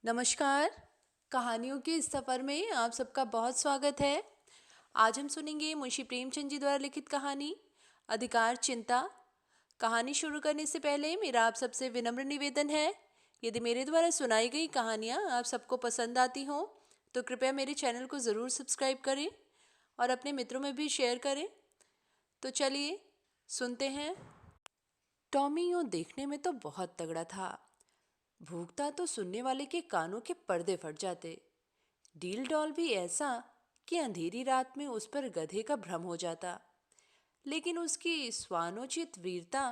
नमस्कार। कहानियों के इस सफ़र में आप सबका बहुत स्वागत है। आज हम सुनेंगे मुंशी प्रेमचंद जी द्वारा लिखित कहानी अधिकार चिंता। कहानी शुरू करने से पहले मेरा आप सबसे विनम्र निवेदन है, यदि मेरे द्वारा सुनाई गई कहानियाँ आप सबको पसंद आती हों तो कृपया मेरे चैनल को ज़रूर सब्सक्राइब करें और अपने मित्रों में भी शेयर करें। तो चलिए सुनते हैं। टॉमी यूँ देखने में तो बहुत तगड़ा था, भूखता तो सुनने वाले के कानों के पर्दे फट जाते। डील डॉल भी ऐसा कि अंधेरी रात में उस पर गधे का भ्रम हो जाता। लेकिन उसकी स्वानोचित वीरता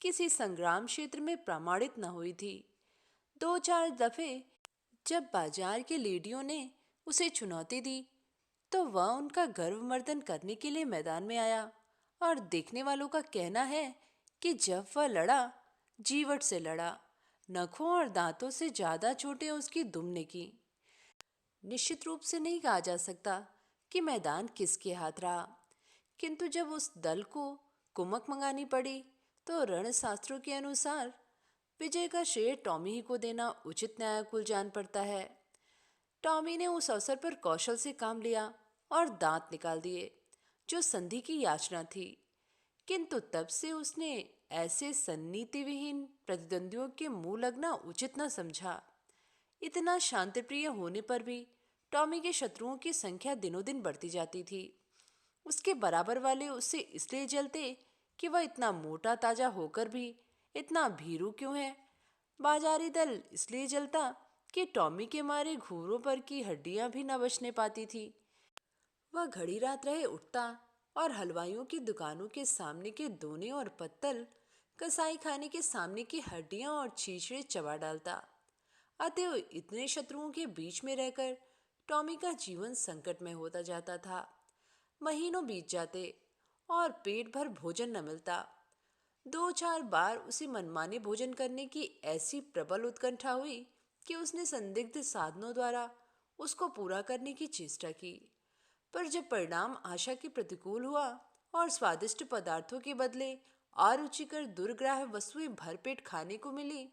किसी संग्राम क्षेत्र में प्रमाणित न हुई थी। दो चार दफे जब बाजार के लेडियों ने उसे चुनौती दी तो वह उनका गर्वमर्दन करने के लिए मैदान में आया, और देखने वालों का कहना है कि जब वह लड़ा, जीवट से लड़ा। नखों और दांतों से ज्यादा चोटें उसकी दुम ने की। निश्चित रूप से नहीं कहा जा सकता कि मैदान किसके हाथ रहा, किंतु जब उस दल को कुमक मंगानी पड़ी तो रणशास्त्रों के अनुसार विजय का श्रेय टॉमी ही को देना उचित न्यायकुल जान पड़ता है। टॉमी ने उस अवसर पर कौशल से काम लिया और दांत निकाल दिए, जो संधि की याचना थी। किंतु तब से उसने ऐसे सन्नीति विहीन प्रतिद्वंदियों के मुंह लगना उचित न समझा। इतना शांतिप्रिय होने पर भी टॉमी के शत्रुओं की संख्या दिनों दिन बढ़ती जाती थी। उसके बराबर वाले उससे इसलिए जलते कि वह इतना मोटा ताजा होकर भी इतना भीरू क्यों है। बाजारी दल इसलिए जलता कि टॉमी के मारे घूरों पर की हड्डियां भी न बचने पाती थी। वह घड़ी रात रहे उठता और हलवाइयों की दुकानों के सामने के दोने और पत्तल, कसाई खाने के सामने की हड्डियां और छीछड़े चबा डालता। अतः इतने शत्रुओं के बीच में रहकर टॉमी का जीवन संकट में होता जाता था। महीनों बीत जाते और पेट भर भोजन न मिलता। दो चार बार उसे मनमाने भोजन करने की ऐसी प्रबल उत्कंठा हुई कि उसने संदिग्ध साधनों द्वारा उसको पूरा करने की चेष्टा की। पर जब परिणाम आशा के प्रतिकूल हुआ और स्वादिष्ट पदार्थों के बदले अरुचिकर दुर्ग्राह्य वस्तुएं भरपेट खाने को मिली,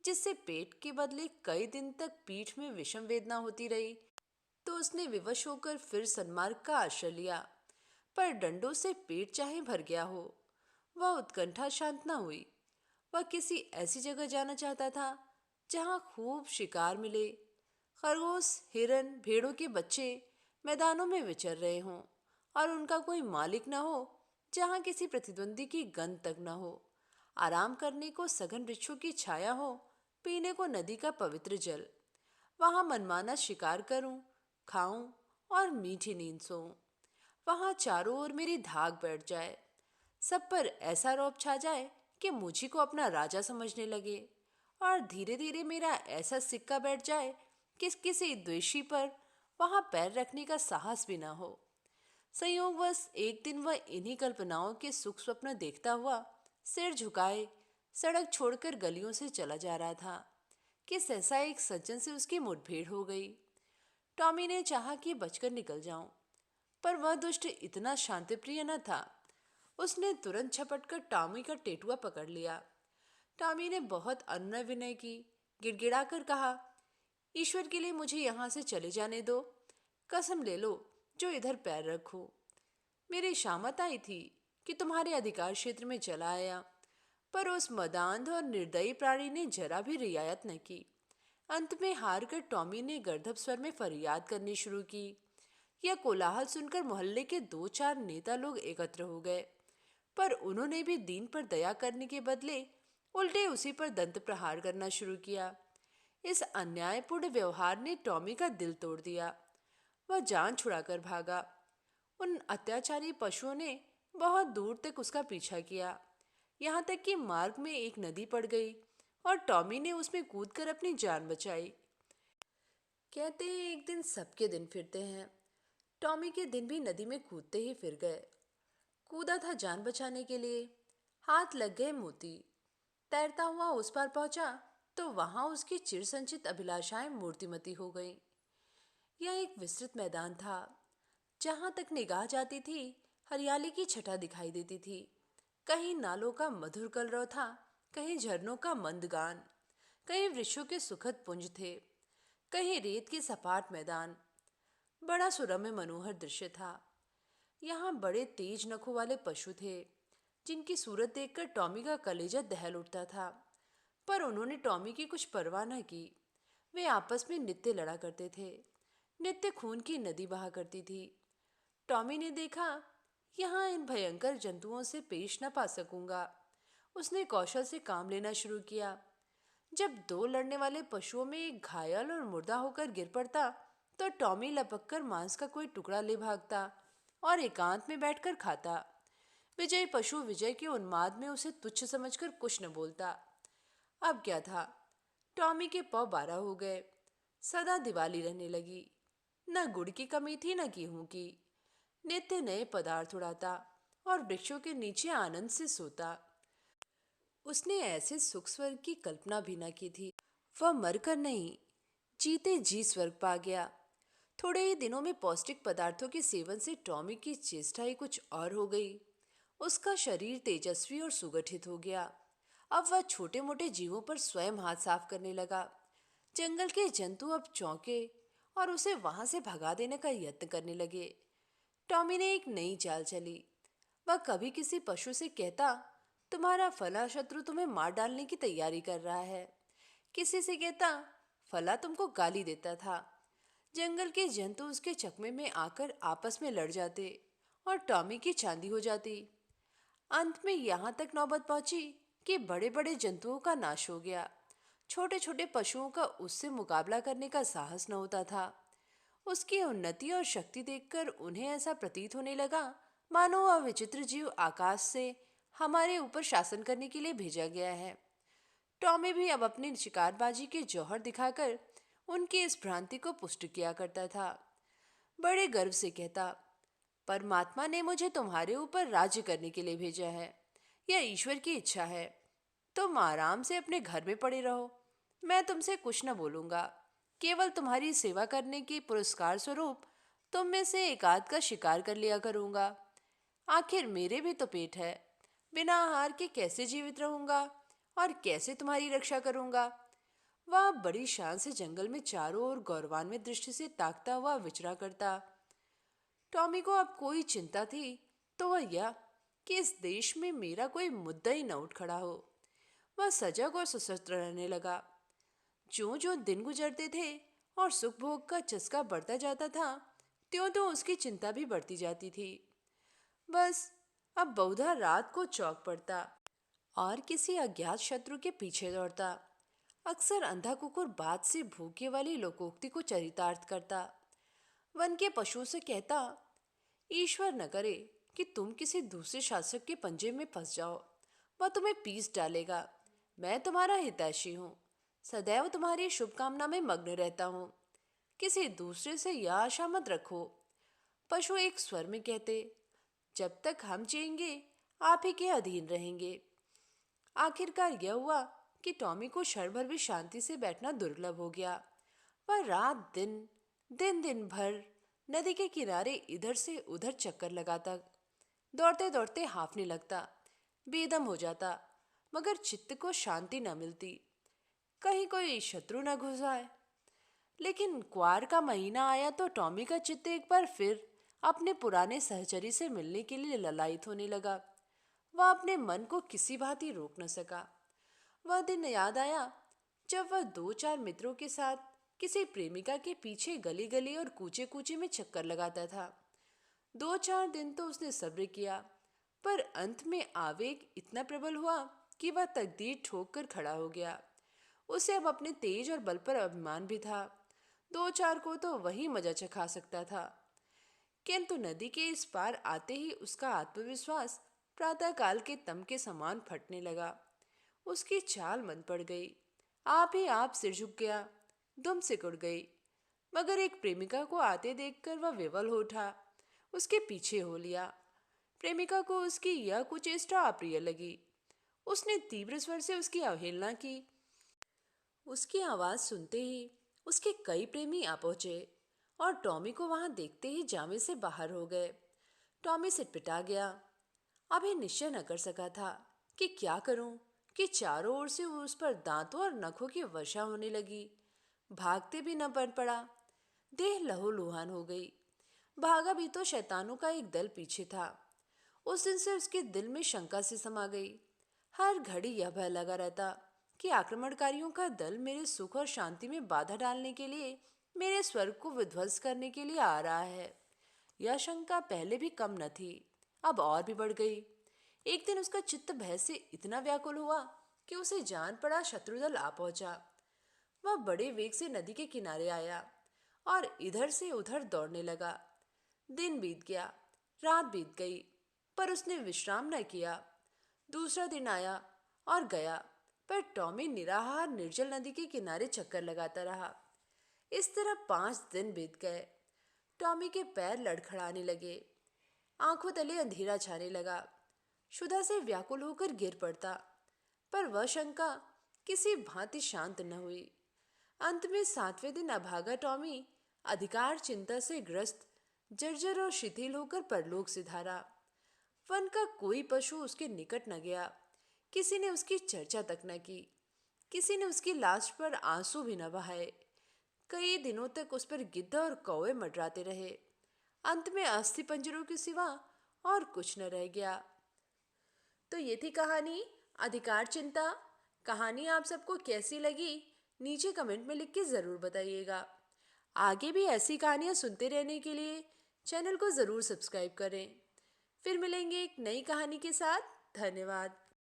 जिससे पेट के बदले कई दिन तक पीठ में विषम वेदना होती रही, तो उसने विवश होकर फिर सन्मार्ग का आश्रय लिया। पर डंडों से पेट चाहे भर गया हो, वह उत्कंठा शांत न हुई। वह किसी ऐसी जगह जाना चाहता था जहां खूब शिकार मिले, खरगोश, हिरन, भेड़ों के बच्चे मैदानों में विचर रहे हों, और उनका कोई मालिक न हो, जहां किसी प्रतिद्वंदी की गंध तक न हो। आराम करने को सघन वृक्षों की छाया हो, पीने को नदी का पवित्र जल। वहां मनमाना शिकार करूं, खाऊं और मीठी नींद सोऊं। वहां चारों ओर मेरी धाक बैठ जाए, सब पर ऐसा रौब छा जाए कि मुझी को अपना राजा समझने लगे, और धीरे धीरे मेरा ऐसा सिक्का बैठ जाए कि किसी द्वेषी पर वहां पैर रखने का साहस भी ना हो। संयोगवश एक दिन वह इन्हीं कल्पनाओं के सुख स्वप्न देखता हुआ सिर झुकाए सड़क छोड़कर गलियों से चला जा रहा था कि सहसा एक सज्जन से उसकी मुठभेड़ हो गई। टॉमी ने चाहा कि बचकर निकल जाऊं, पर वह दुष्ट इतना शांतिप्रिय न था। उसने तुरंत झपटकर टॉमी का टेटुआ पकड़ लिया। टॉमी ने बहुत अनुनय विनय की, गिड़गिड़ाकर कहा, ईश्वर के लिए मुझे यहाँ से चले जाने दो। कसम ले लो जो इधर पैर रखो। मेरी शामत आई थी कि तुम्हारे अधिकार क्षेत्र में चला आया, पर उस मदांध और निर्दयी प्राणी ने जरा भी रियायत न की। अंत में हार कर टॉमी ने गर्दभ स्वर में फरियाद करनी शुरू की। यह कोलाहल सुनकर मोहल्ले के दो चार नेता लोग एकत्र हो गए, पर उन्होंने भी दीन पर दया करने के बदले उल्टे उसी पर दंत प्रहार करना शुरू किया। इस अन्यायपूर्ण व्यवहार ने टॉमी का दिल तोड़ दिया। वह जान छुड़ाकर भागा। उन अत्याचारी पशुओं ने बहुत दूर तक उसका पीछा किया, यहाँ तक कि मार्ग में एक नदी पड़ गई और टॉमी ने उसमें कूदकर अपनी जान बचाई। कहते हैं एक दिन सबके दिन फिरते हैं। टॉमी के दिन भी नदी में कूदते ही फिर गए। कूदा था जान बचाने के लिए, हाथ लग गए मोती। तैरता हुआ उस पार पहुंचा तो वहां उसकी चिरसंचित अभिलाषाएं मूर्तिमती हो गईं। यह एक विस्तृत मैदान था। जहां तक निगाह जाती थी हरियाली की छटा दिखाई देती थी। कहीं नालों का मधुर कलरव था, कहीं झरनों का मंद गान, कहीं वृक्षों के सुखद पुंज थे। कहीं रेत के सपाट मैदान। बड़ा सुरम्य मनोहर दृश्य था। यहाँ बड़े तेज नखों वाले पशु थे जिनकी सूरत देखकर टॉमी का कलेजा दहल उठता था। पर उन्होंने टॉमी की कुछ परवाह न की। वे आपस में नित्य लड़ा करते थे। नित्य खून की नदी बहा करती थी। टॉमी ने देखा, यहाँ इन भयंकर जंतुओं से पेश न पा सकूंगा। उसने कौशल से काम लेना शुरू किया। जब दो लड़ने वाले पशुओं में एक घायल और मुर्दा होकर गिर पड़ता तो टॉमी लपककर मांस का कोई टुकड़ा ले भागता और एकांत में बैठकर खाता। विजयी पशु विजय के उन्माद में उसे तुच्छ समझकर कुछ न बोलता। अब क्या था, टॉमी के पौ 12 हो गए। सदा दिवाली रहने लगी। न गुड़ की कमी थी न गेहूं की। नित्य नए पदार्थ उड़ाता और वृक्षों के नीचे आनंद से सोता। उसने ऐसे सुख स्वर्ग की कल्पना भी न की थी। वह मरकर नहीं, जीते जी स्वर्ग पा गया। थोड़े ही दिनों में पौष्टिक पदार्थों के सेवन से टॉमी की चेष्टा ही कुछ और हो गई। उसका शरीर तेजस्वी और सुगठित हो गया। अब वह छोटे मोटे जीवों पर स्वयं हाथ साफ करने लगा। जंगल के जंतु अब चौंके और उसे वहां से भगा देने का यत्न करने लगे। टॉमी ने एक नई चाल चली। वह कभी किसी पशु से कहता, तुम्हारा फला शत्रु तुम्हें मार डालने की तैयारी कर रहा है। किसी से कहता, फला तुमको गाली देता था। जंगल के जंतु उसके चकमे में आकर आपस में लड़ जाते और टॉमी की चांदी हो जाती। अंत में यहाँ तक नौबत पहुंची कि बड़े बड़े जंतुओं का नाश हो गया। छोटे छोटे पशुओं का उससे मुकाबला करने का साहस न होता था। उसकी उन्नति और शक्ति देखकर उन्हें ऐसा प्रतीत होने लगा मानो वह विचित्र जीव आकाश से हमारे ऊपर शासन करने के लिए भेजा गया है। टॉमी भी अब अपनी शिकारबाजी के जौहर दिखाकर उनकी इस भ्रांति को पुष्ट किया करता था। बड़े गर्व से कहता, परमात्मा ने मुझे तुम्हारे ऊपर राज्य करने के लिए भेजा है। यह ईश्वर की इच्छा है। तुम आराम से अपने घर में पड़े रहो। मैं तुमसे कुछ न बोलूंगा। केवल तुम्हारी सेवा करने के पुरस्कार स्वरूप तुम में से एक आध का शिकार कर लिया करूंगा। आखिर मेरे भी तो पेट है। बिना आहार के कैसे जीवित रहूंगा और कैसे तुम्हारी रक्षा करूंगा। वह बड़ी शान से जंगल में चारों ओर गौरवान्वित दृष्टि से ताकता हुआ विचरा करता। टॉमी को अब कोई चिंता थी तो वह यह कि इस देश में मेरा कोई मुद्दा ही न उठ खड़ा हो। वह सजग और सशस्त्र रहने लगा। ज्यों ज्यों दिन गुजरते थे और सुख भोग का चस्का बढ़ता जाता था, त्यों त्यों उसकी चिंता भी बढ़ती जाती थी। बस अब बहुधा रात को चौक पड़ता और किसी अज्ञात शत्रु के पीछे दौड़ता। अक्सर अंधा कुकुर बात से भूखे वाली लोकोक्ति को चरितार्थ करता। वन के पशुओं से कहता, ईश्वर न करे कि तुम किसी दूसरे शासक के पंजे में फंस जाओ। वह तुम्हें पीस डालेगा। मैं तुम्हारा हितैषी हूँ। सदैव तुम्हारी शुभकामना में मग्न रहता हूँ। किसी दूसरे से यह आशा मत रखो। पशु एक स्वर में कहते, जब तक हम जिएंगे आप ही के अधीन रहेंगे। आखिरकार यह हुआ कि टॉमी को क्षण भर भी शांति से बैठना दुर्लभ हो गया। वह रात दिन दिन दिन भर नदी के किनारे इधर से उधर चक्कर लगाता, दौड़ते दौड़ते हांफने लगता, बेदम हो जाता, मगर चित्त को शांति न मिलती। कहीं कोई शत्रु न घुस आए। लेकिन क्वार का महीना आया तो टॉमी का चित्त एक बार फिर अपने पुराने सहचरी से मिलने के लिए ललायित होने लगा। वह अपने मन को किसी भांति रोक न सका। वह दिन याद आया जब वह 2-4 मित्रों के साथ किसी प्रेमिका के पीछे गली गली और कूचे कूचे में चक्कर लगाता था। 2-4 दिन तो उसने सब्र किया, पर अंत में आवेग इतना प्रबल हुआ कि वह तकदीर ठोक कर खड़ा हो गया। उसे अब अपने तेज और बल पर अभिमान भी था। 2-4 को तो वही मजा चखा सकता था। किंतु नदी के इस पार आते ही उसका आत्मविश्वास प्रातःकाल के तम के समान फटने लगा। उसकी चाल मन पड़ गई। आप ही आप सिर झुक गया, दुम सिकुड़ गई। मगर एक प्रेमिका को आते देखकर वह विवल हो उठा। उसके पीछे हो लिया। प्रेमिका को उसकी यह कुचेष्टा अप्रिय लगी। उसने तीव्र स्वर से उसकी अवहेलना की। उसकी आवाज सुनते ही उसके कई प्रेमी आ पहुंचे और टॉमी को वहां देखते ही जामे से बाहर हो गए। टॉमी सिटपिटा गया। अभी निश्चय न कर सका था कि क्या करूं कि चारों ओर से उस पर दांतों और नखों की वर्षा होने लगी। भागते भी न पड़ पड़ा। देह लहूलुहान हो गई। भागा भी तो शैतानों का एक दल पीछे था। उस दिन से उसके दिल में शंका सी समा गई। हर घड़ी यह भय लगा रहता कि आक्रमणकारियों का दल मेरे सुख और शांति में बाधा डालने के लिए, मेरे स्वर्ग को विध्वंस करने के लिए आ रहा है। यह शंका पहले भी कम न थी, अब और भी बढ़ गई। एक दिन उसका चित्त भय से इतना व्याकुल हुआ कि उसे जान पड़ा शत्रुदल आ पहुंचा। वह बड़े वेग से नदी के किनारे आया और इधर से उधर दौड़ने लगा। दिन बीत गया, रात बीत गई, पर उसने विश्राम न किया। दूसरा दिन आया और गया, पर टॉमी निराहार निर्जल नदी के किनारे चक्कर लगाता रहा। इस तरह 5 दिन बीत गए। टॉमी के पैर लड़खड़ाने लगे, आंखों तले अंधेरा छाने लगा। क्षुधा से व्याकुल होकर गिर पड़ता, पर वह शंका किसी भांति शांत न हुई। अंत में 7वें दिन अभागा टॉमी अधिकार चिंता से ग्रस्त, जर्जर और शिथिल होकर परलोक सिधारा। वन का कोई पशु उसके निकट न गया। किसी ने उसकी चर्चा तक न की। किसी ने उसकी लाश पर आंसू भी न बहाए। कई दिनों तक उस पर गिद्ध और कौवे मंडराते रहे। अंत में अस्थि पंजरों के सिवा और कुछ न रह गया। तो ये थी कहानी अधिकार चिंता। कहानी आप सबको कैसी लगी नीचे कमेंट में लिख के ज़रूर बताइएगा। आगे भी ऐसी कहानियाँ सुनते रहने के लिए चैनल को ज़रूर सब्सक्राइब करें। फिर मिलेंगे एक नई कहानी के साथ। धन्यवाद।